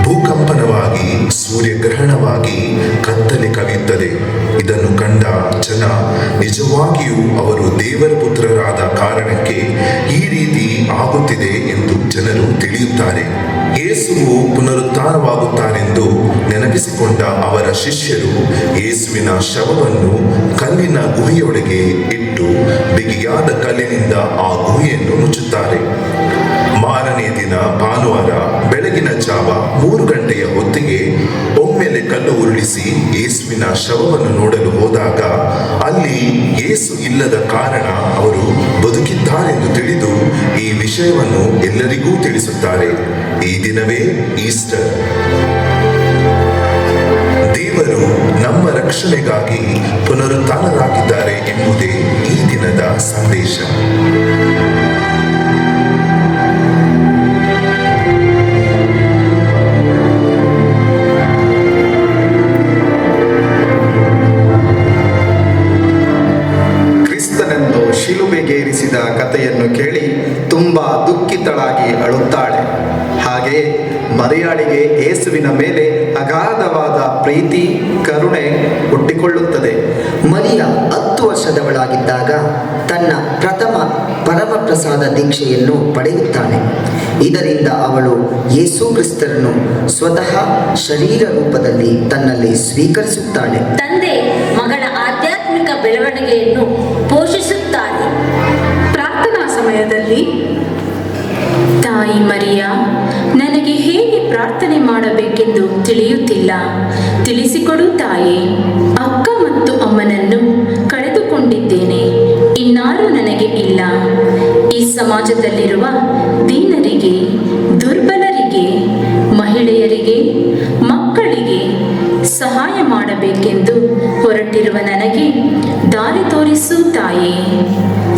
ಭೂಕಂಪನವಾಗಿ, ಸೂರ್ಯಗ್ರಹಣವಾಗಿ ಕತ್ತಲೆ ಕವಿಯುತ್ತದೆ. ಇದನ್ನು ಕಂಡ ಜನ ನಿಜವಾಗಿಯೂ ಅವರು ದೇವರ ಪುತ್ರರಾದ ಕಾರಣಕ್ಕೆ ಈ ರೀತಿ ಆಗುತ್ತಿದೆ ಎಂದು ಜನರು ತಿಳಿಯುತ್ತಾರೆ. ಯೇಸುವು ಪುನರುತ್ಥಾನವಾಗುತ್ತಾನೆಂದು ನೆನಪಿಸಿಕೊಂಡ ಅವರ ಶಿಷ್ಯರು ಯೇಸುವಿನ ಶವವನ್ನು ಕಲ್ಲಿನ ಗುಹೆಯೊಳಗೆ ಇಟ್ಟು ಬಿಗಿಯಾದ ಕಲ್ಲಿನಿಂದ ಆ ಗುಹೆಯನ್ನು ಮುಚ್ಚುತ್ತಾರೆ. ಮಾರನೇ ದಿನ ಭಾನುವಾರ ಬೆಳಗಿನ ಜಾವ 3 ಗಂಟೆಯ ಹೊತ್ತಿಗೆ ಒಮ್ಮೆಲೆ ಕಲ್ಲು ಉರುಳಿಸಿ ಯೇಸುವಿನ ಶವವನ್ನು ನೋಡಲು ಹೋದಾಗ ಅಲ್ಲಿ ಯೇಸು ಇಲ್ಲದ ಕಾರಣ ಅವರು ಬದುಕಿದ್ದಾರೆಂದು ತಿಳಿದು ಈ ವಿಷಯವನ್ನು ಎಲ್ಲರಿಗೂ ತಿಳಿಸುತ್ತಾರೆ. ಈ ದಿನವೇ ಈಸ್ಟರ್. ದೇವರು ನಮ್ಮ ರಕ್ಷಣೆಗಾಗಿ ಪುನರುತ್ಥಾನರಾಗಿದ್ದಾರೆ ಎಂಬುದೇ ಈ ದಿನದ ಸಂದೇಶ. ಶಿಲುಬೆಗೇರಿಸಿದ ಕಥೆಯನ್ನು ಕೇಳಿ ತುಂಬ ದುಃಖಿತಳಾಗಿ ಅಳುತ್ತಾಳೆ. ಹಾಗೆಯೇ ಮರಿಯಾಳಿಗೆ ಯೇಸುವಿನ ಮೇಲೆ ಅಗಾಧವಾದ ಪ್ರೀತಿ, ಕರುಣೆ ಹುಟ್ಟಿಕೊಳ್ಳುತ್ತದೆ. ಮರಿಯ 10 ವರ್ಷದವಳಾಗಿದ್ದಾಗ ತನ್ನ ಪ್ರಥಮ ಪರಮಪ್ರಸಾದ ದೀಕ್ಷೆಯನ್ನು ಪಡೆಯುತ್ತಾಳೆ. ಇದರಿಂದ ಅವಳು ಯೇಸು ಕ್ರಿಸ್ತರನ್ನು ಸ್ವತಃ ಶರೀರ ರೂಪದಲ್ಲಿ ತನ್ನಲ್ಲಿ ಸ್ವೀಕರಿಸುತ್ತಾಳೆ. ತಂದೆ ಮಗಳ ಆಧ್ಯಾತ್ಮಿಕ ಬೆಳವಣಿಗೆಯನ್ನು ಪೋಷಿಸುತ್ತಾಳೆ. ಪ್ರಾರ್ಥನಾ ಸಮಯದಲ್ಲಿ ತಾಯಿ ಮರಿಯ, ನನಗೆ ಹೇಗೆ ಪ್ರಾರ್ಥನೆ ಮಾಡಬೇಕೆಂದು ತಿಳಿಯುತ್ತಿಲ್ಲ, ತಿಳಿಸಿಕೊಡು ತಾಯೇ. ಅಕ್ಕ ಮತ್ತು ಅಮ್ಮನನ್ನು ಕಳೆದುಕೊಂಡಿದ್ದೇನೆ, ಇನ್ನಾರು ನನಗೆ ಇಲ್ಲ. ಈ ಸಮಾಜದಲ್ಲಿರುವ ದೀನರಿಗೆ, ದುರ್ಬಲರಿಗೆ, ಮಹಿಳೆಯರಿಗೆ, ಮಕ್ಕಳಿಗೆ ಸಹಾಯ ಮಾಡಬೇಕೆಂದು ಹೊರಟಿರುವ ನನಗೆ ದಾರಿ ತೋರಿಸು ತಾಯೇ.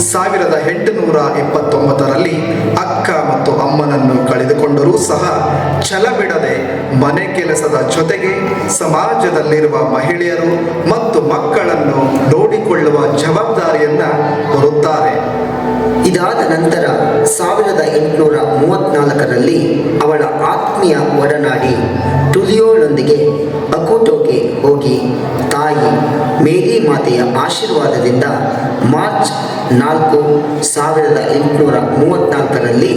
1879ರಲ್ಲಿ ಅಕ್ಕ ಮತ್ತು ಅಮ್ಮನನ್ನು ಕಳೆದುಕೊಂಡರೂ ಸಹ ಛಲ ಬಿಡದೆ ಮನೆ ಕೆಲಸದ ಜೊತೆಗೆ ಸಮಾಜದಲ್ಲಿರುವ ಮಹಿಳೆಯರು ಮತ್ತು ಮಕ್ಕಳನ್ನು ನೋಡಿಕೊಳ್ಳುವ ಜವಾಬ್ದಾರಿಯನ್ನ ಹೊರುತ್ತಾರೆ. ಇದಾದ ನಂತರ 1834ರಲ್ಲಿ ಅವಳ ಆತ್ಮೀಯ ಒಡನಾಡಿ ಟುಲಿಯೋಳೊಂದಿಗೆ ಅಕೋಟೋಗೆ ಹೋಗಿ ತಾಯಿ ಮೇರಿ ಮಾತೆಯ ಆಶೀರ್ವಾದದಿಂದ ಮಾರ್ಚ್ 4, 1834ರಲ್ಲಿ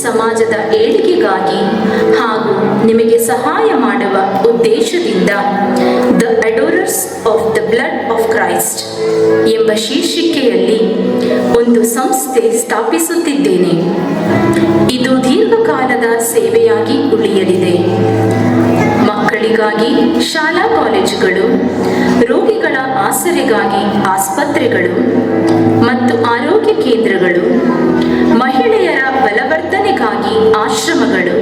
ಸಮಾಜದ ಏಳಿಗೆಗಾಗಿ ಹಾಗೂ ನಿಮಗೆ ಸಹಾಯ ಮಾಡುವ ಉದ್ದೇಶದಿಂದ the adorers of the blood of Christ ಎಂಬ ಶೀರ್ಷಿಕೆಯಲ್ಲಿ ಒಂದು ಸಂಸ್ಥೆ ಸ್ಥಾಪಿಸುತ್ತಿದ್ದೇನೆ. ಇದು ದೀರ್ಘಕಾಲದ ಸೇವೆಯಾಗಿ ಉಳಿಯಲಿದೆ. ಮಕ್ಕಳಿಗಾಗಿ ಶಾಲಾ ಕಾಲೇಜುಗಳು, ರೋಗಿಗಳ ಆಸರೆಗಾಗಿ ಆಸ್ಪತ್ರೆಗಳು ಮತ್ತು ಆರೋಗ್ಯ ಕೇಂದ್ರಗಳು, ಮಹಿಳೆಯರ ಬಲವರ್ಧನೆಗಾಗಿ ಆಶ್ರಮಗಳು,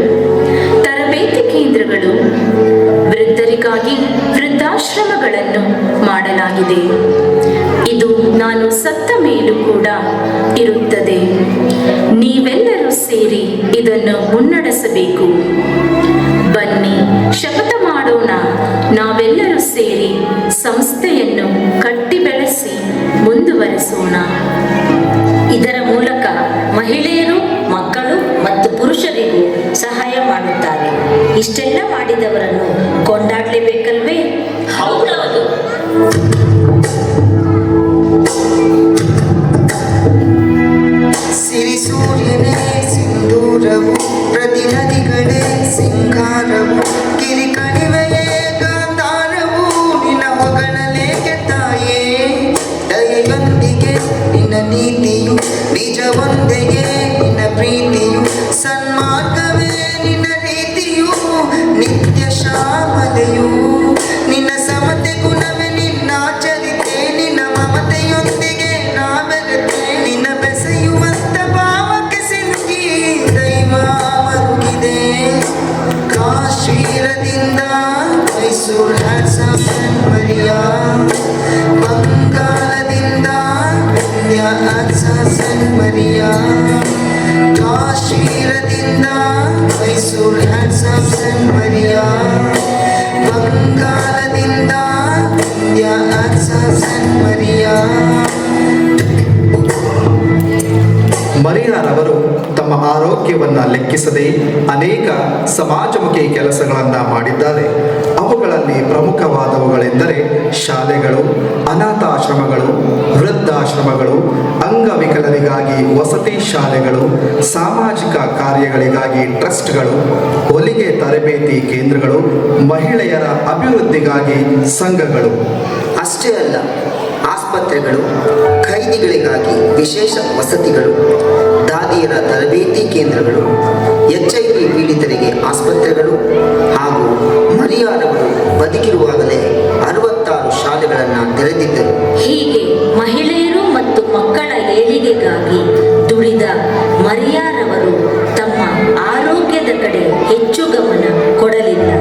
ತರಬೇತಿ ಕೇಂದ್ರಗಳು, ವೃದ್ಧರಿಗಾಗಿ ವೃದ್ಧಾಶ್ರಮಗಳನ್ನು ಮಾಡಲಾಗಿದೆ. ಇದು ನಾನು ಸತ್ತ ಮೇಲೂ ಕೂಡ ಇರುತ್ತದೆ. ನೀವೆಲ್ಲರೂ ಸೇರಿ ಇದನ್ನು ಮುನ್ನಡೆಸಬೇಕು. ಬನ್ನಿ, ಶಪಥ ಮಾಡೋಣ. ನಾವೆಲ್ಲರೂ ಸೇರಿ ಸಂಸ್ಥೆಯನ್ನು ಕಟ್ಟಿ ಬೆಳೆಸಿ ಮುಂದುವರಿಸೋಣ. ಇದರ ಮೂಲಕ ಮಹಿಳೆಯರು, ಮಕ್ಕಳು ಮತ್ತು ಪುರುಷರಿಗೂ ಸಹಾಯ ಮಾಡುತ್ತಾರೆ. ಇಷ್ಟೆಲ್ಲ ಮಾಡಿದವರನ್ನು ಕೊಂಡಾಡಲೇಬೇಕಲ್ವೇ? ಹೌದೌದು. ಸಿರಿ ಸೂರ್ಯನೇ ಸಿಂಧೂರವು, ಪ್ರತಿ ನದಿಗಳೇ ಸಿಂಗಾರವು, ಗಿರಿ ಕಣಿವೆಯೇ ಗಾಂಧಾರವು, ನಿನ್ನ ಹೊಗಳಲೇಕೆ ತಾಯೇ? ದಯೆಯೊಂದಿಗೆ ನಿನ್ನ ನೀತಿಯು, ನಿಜವೊಂದಿಗೆ ನಿನ್ನ ಪ್ರೀತಿಯು, ಸನ್ಮಾರ್ಗವೇ ನಿನ್ನ ರೀತಿಯು, ನಿತ್ಯ ಶ್ಯಾಮಲೆಯು, ನಿನ್ನ ಸಮತೆ ಗುಣವೇ ನಿನ್ನ ಚರಿತೆ, ನಿನ್ನ ಮಮತೆಯೊಂದಿಗೆ ನಾವೆರತೆ, ನಿನ್ನ ಬೆಸೆಯುವಂತ ಭಾವಕ್ಕೆ ಸಿಲುಕಿ ದೈವ ಮರುಗಿದೆ. ಕಾಶ್ಮೀರದಿಂದ ಮೈಸೂರು ಹ್ಯಾಟ್ಸಪ್ ಮರಿಯಾ, ಬಂಗಾಳದಿಂದ ಇಂಡಿಯಾ ಹ್ಯಾಟ್ಸಪ್ ಮರಿಯಾ, ಕಾಶ್ಮೀರದಿಂದ ಮೈಸೂರು ಹ್ಯಾಟ್ಸಪ್ ಮರಿಯಾ, ಬಂಗಾಳದಿಂದ ಇಂಡಿಯಾ ಹ್ಯಾಟ್ಸಪ್ ಮರಿಯಾ. ಮರಿಯಾರವರು ತಮ್ಮ ಆರೋಗ್ಯವನ್ನು ಲೆಕ್ಕಿಸದೆ ಅನೇಕ ಸಮಾಜಮುಖಿ ಕೆಲಸಗಳನ್ನು ಮಾಡಿದ್ದಾರೆ. ಅವುಗಳಲ್ಲಿ ಪ್ರಮುಖವಾದವುಗಳೆಂದರೆ ಶಾಲೆಗಳು, ಅನಾಥಾಶ್ರಮಗಳು, ವೃದ್ಧಾಶ್ರಮಗಳು, ಅಂಗವಿಕಲರಿಗಾಗಿ ವಸತಿ ಶಾಲೆಗಳು, ಸಾಮಾಜಿಕ ಕಾರ್ಯಗಳಿಗಾಗಿ ಟ್ರಸ್ಟ್ಗಳು, ಹೊಲಿಗೆ ತರಬೇತಿ ಕೇಂದ್ರಗಳು, ಮಹಿಳೆಯರ ಅಭಿವೃದ್ಧಿಗಾಗಿ ಸಂಘಗಳು. ಅಷ್ಟೇ ಅಲ್ಲ, ಆಸ್ಪತ್ರೆಗಳು, ಖೈದಿಗಳಿಗಾಗಿ ವಿಶೇಷ ವಸತಿಗಳು, ದಾದಿಯರ ತರಬೇತಿ ಕೇಂದ್ರಗಳು, HIV ಪೀಡಿತರಿಗೆ ಆಸ್ಪತ್ರೆಗಳು ಹಾಗೂ ಮರಿಯಾರವರು ಬದುಕಿರುವಾಗಲೇ 66 ಶಾಲೆಗಳನ್ನು ತೆರೆದಿದ್ದರು. ಹೀಗೆ ಮಹಿಳೆಯರು ಮತ್ತು ಮಕ್ಕಳ ಏಳಿಗೆಗಾಗಿ ದುಡಿದ ಮರಿಯಾರವರು ತಮ್ಮ ಆರೋಗ್ಯದ ಕಡೆ ಹೆಚ್ಚು ಗಮನ ಕೊಡಲಿಲ್ಲ.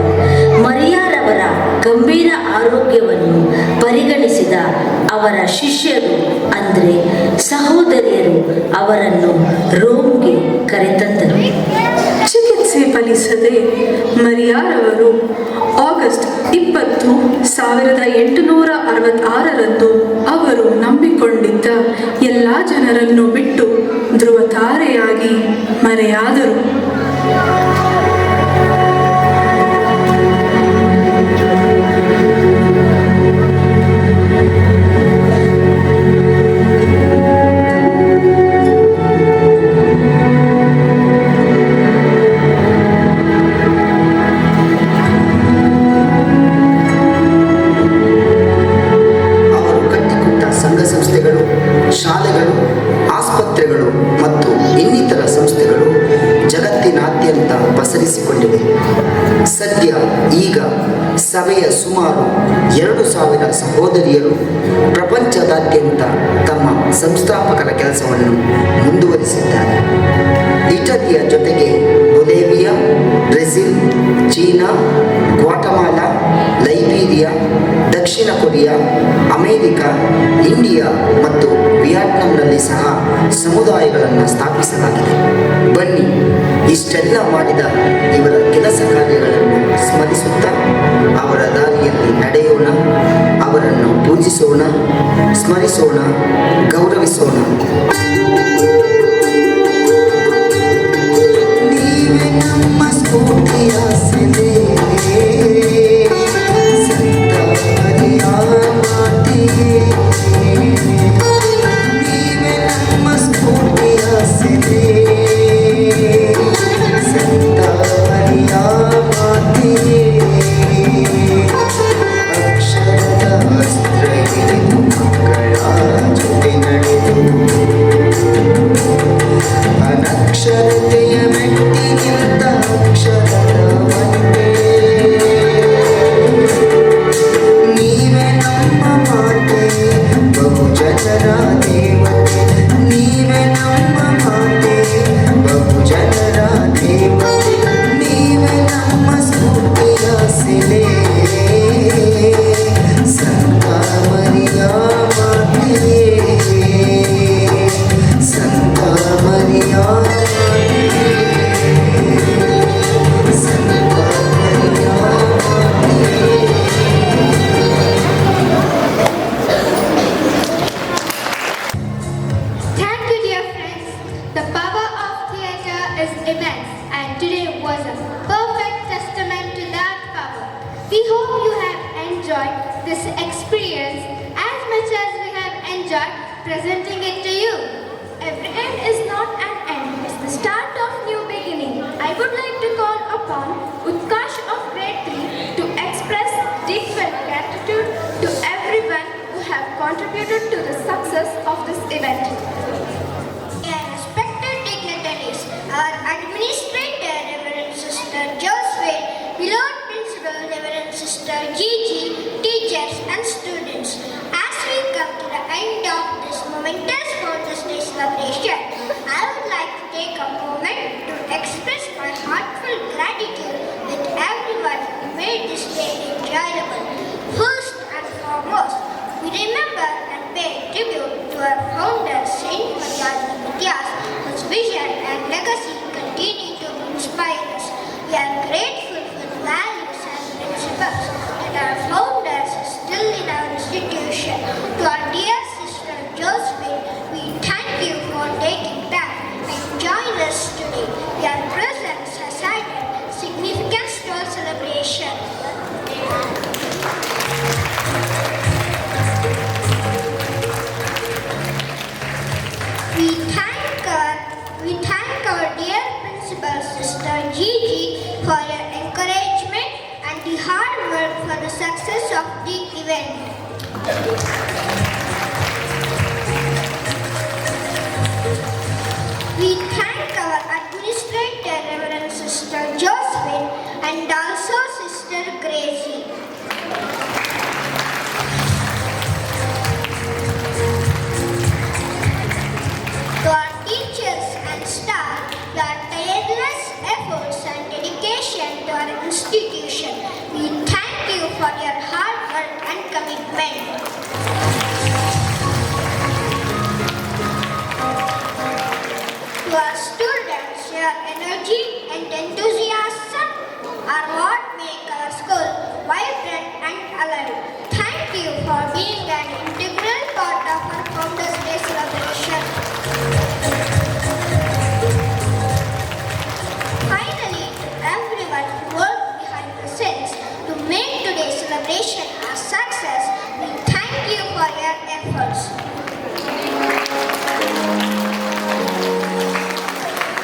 ಮರಿಯಾರವರ ಗಂಭೀರ ಆರೋಗ್ಯವನ್ನು ಪರಿಗಣಿಸಿದ ಅವರ ಶಿಷ್ಯರು ಅಂದರೆ ಸಹೋದರಿಯರು ಅವರನ್ನು ರೋಮ್ಗೆ ಕರೆತಂದರು. ಚಿಕಿತ್ಸೆ ಫಲಿಸದೆ ಮರಿಯಾರವರು ಆಗಸ್ಟ್ 20, 1866ರಂದು ಅವರು ನಂಬಿಕೊಂಡಿದ್ದ ಎಲ್ಲ ಜನರನ್ನು ಬಿಟ್ಟು ಧ್ರುವತಾರೆಯಾಗಿ ಮರೆಯಾದರು. ಶಾಲೆಗಳು, ಆಸ್ಪತ್ರೆಗಳು ಮತ್ತು ಇನ್ನಿತರ ಸಂಸ್ಥೆಗಳು ಜಗತ್ತಿನಾದ್ಯಂತ ಪಸರಿಸಿಕೊಂಡಿವೆ. ಸದ್ಯ ಈಗ ಸಭೆಯ ಸುಮಾರು 2000 ಸಹೋದರಿಯರು ಪ್ರಪಂಚದಾದ್ಯಂತ ತಮ್ಮ ಸಂಸ್ಥಾಪಕರ ಕೆಲಸವನ್ನು ಮುಂದುವರಿಸಿದ್ದಾರೆ. ಇಟಲಿಯ ಜೊತೆಗೆ ಬೊಲಿವಿಯಾ, ಬ್ರೆಜಿಲ್, ಚೀನಾ, ಗ್ವಾಟಮಾಲಾ, ಲೈಬೀರಿಯಾ, ದಕ್ಷಿಣ ಕೊರಿಯಾ, ಅಮೆರಿಕ, ಇಂಡಿಯಾ ಮತ್ತು ವಿಯೆಟ್ನಾಂನಲ್ಲಿ ಸಹ ಸಮುದಾಯಗಳನ್ನು ಸ್ಥಾಪಿಸಲಾಗಿದೆ. ಬನ್ನಿ, ಇಷ್ಟೆಲ್ಲ ಮಾಡಿದ ಇವರ ಕೆಲಸ ಕಾರ್ಯಗಳನ್ನು ಸ್ಮರಿಸುತ್ತಾ ಅವರ ದಾರಿಯಲ್ಲಿ ನಡೆಯೋಣ, ಅವರನ್ನು ಪೂಜಿಸೋಣ, ಸ್ಮರಿಸೋಣ, ಗೌರವಿಸೋಣ. ನೀವೇ ನಮ್ಮ ಸ್ಫೂರ್ತಿಯ ಸೆಲೆ, ಸಂತ ಮರಿಯಾ ಮಾತೆಯೇ, ನೀವೇ ನಮ್ಮ ಸ್ಫೂರ್ತಿಯ ಸೆಲೆ. events, and today was a perfect testament to that power. We hope you have enjoyed this experience as much as we have enjoyed presenting it to you. Every end is not an end, it's the start of new beginning. I would like to call upon Utkarsh of grade 3 to express deepfelt gratitude to everyone who have contributed to the success of this event. Respected dignitaries, our Administrator, Reverend Sister Josephine, beloved Principal, Reverend Sister Gigi, teachers and students, as we come to the end of this momentous Founders Day celebration, I would like to take a moment to express my heartfelt gratitude with everyone who made this day enjoyable. First and foremost, we remember and pay tribute to our founder, Saint Maria Matthias, whose vision and legacy continue to inspire us. We are grateful for the values and principles that our founders instilled in our institution. To our dear sister Josephine, we thank you for taking time and joining us today. Your presence has added significance to our celebration. We thank our dear Principal Sister Gigi for your encouragement and the hard work for the success of the event. We thank our Administrator, Reverend Sister Josephine, and also Sister Gracie. To our teachers and staff, your tireless efforts and dedication to our institution, we thank you for your hard work and commitment. To our students, your energy and enthusiasm are what make our school vibrant and alive. Thank you for being an integral part of our Founders Day celebration. Finally, to everyone who worked behind the scenes to make today's celebration a success, we thank you for your efforts.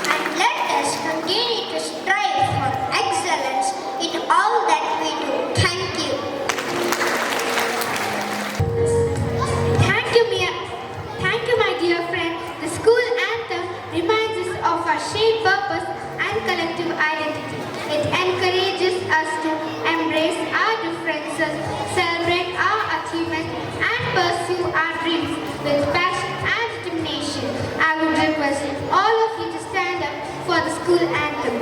And let us continue to strive for excellence in all that we do. Thank you. Thank you, my dear friend. The school anthem reminds us of our shared purpose and collective identity. It encourages us to embrace our differences, celebrate our achievements, and pursue our dreams with passion and determination. I would request all of you to stand up for the school anthem.